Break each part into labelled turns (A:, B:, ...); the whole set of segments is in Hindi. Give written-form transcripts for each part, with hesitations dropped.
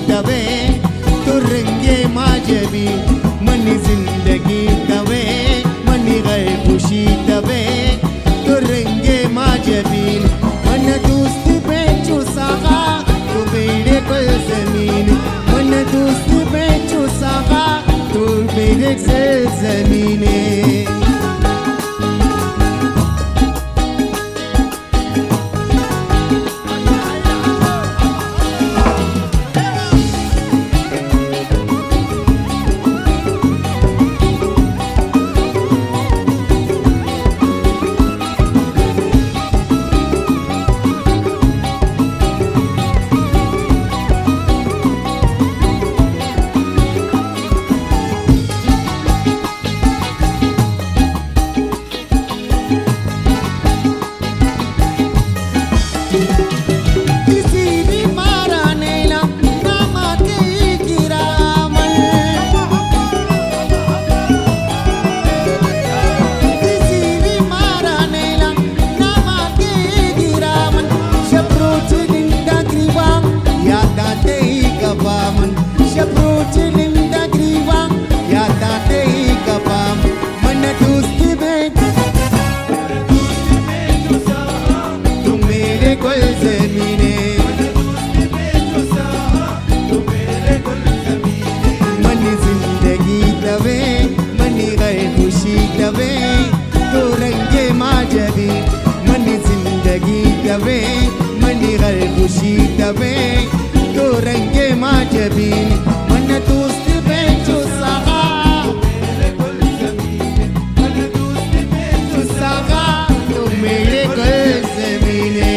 A: तवे तो रंगे माझवी मन जिंदगी तवे मनी गए खुशी तवे तो रंगे माझवी मन दोस्त पे चुसागा तो मेरे कोल जमीन मन दोस्त पे चुसागा तो मेरे जमीने मनी गल खुशी तवे तो रंगे माझबीन मन दोस्त पे चुसागा मन दोस्त पे चुसागा तो मेरे गुल ज़मीने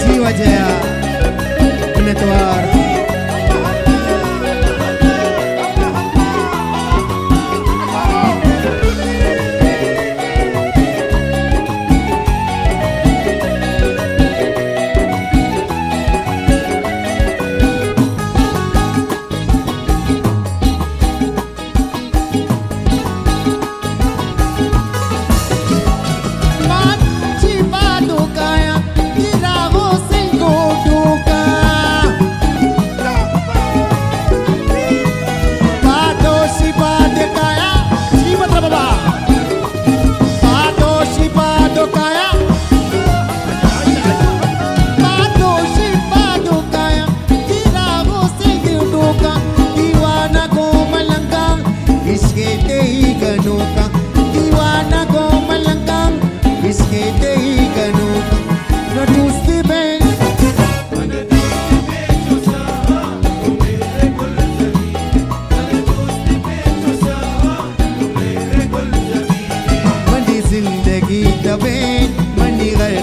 A: जीवा जया उन्नतवार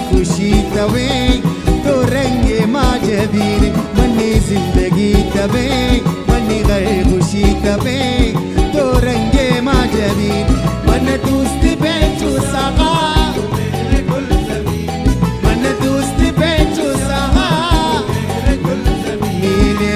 A: खुशी तवे तो रंगे माझबीन मनी जिंदगी तवे मनी गए खुशी तवे तो रंगे माझबीन मन दोस्त पे चुसागा मन दोस्त पे चुसागा नीले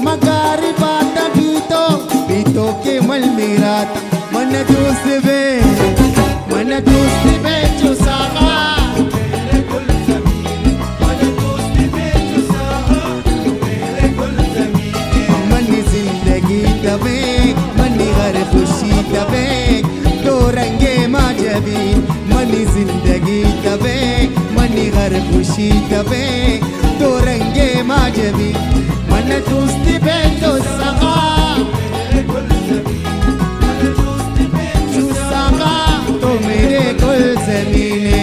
A: magari bata bito ke mal mirata mana dost be chusaka तबे तो रंगे माजबी मन दोस्ती पे तो सगा जो सगा तो मेरे कुल ज़मीने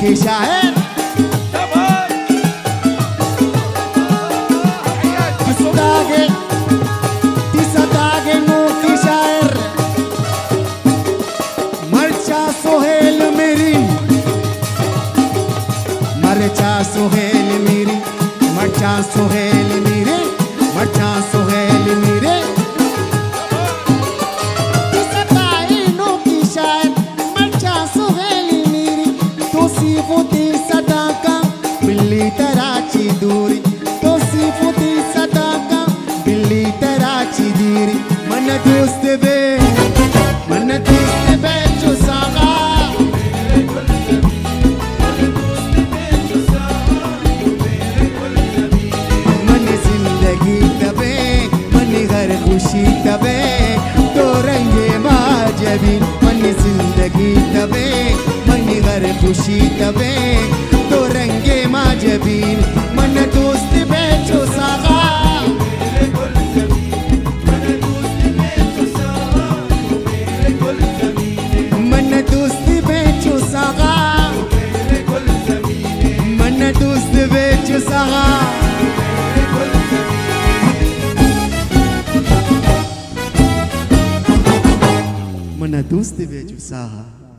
A: के शायर तिसदागे नो की शायर मरचा सोहेल मेरी मरचा सोहेल मेरी मरचा सोहेल मेरे मरचा सोहेल मेरे तोसीफुती सदाका बिल्ली तराची दूरी तोसीफुती सदाका बिल्ली तराची दूरी मन दोस्त बे जो सागा मन जिंदगी तबे मन घर खुशी तबे तो रंगे माजबी मन जिंदगी तबे घर खुशी तबे तो रंगे माजबीन मन दोस्त बेचो सागा मन दोस्त बेचो सागा मन दोस्त बेचो सागा मन दोस्त बेचो सागा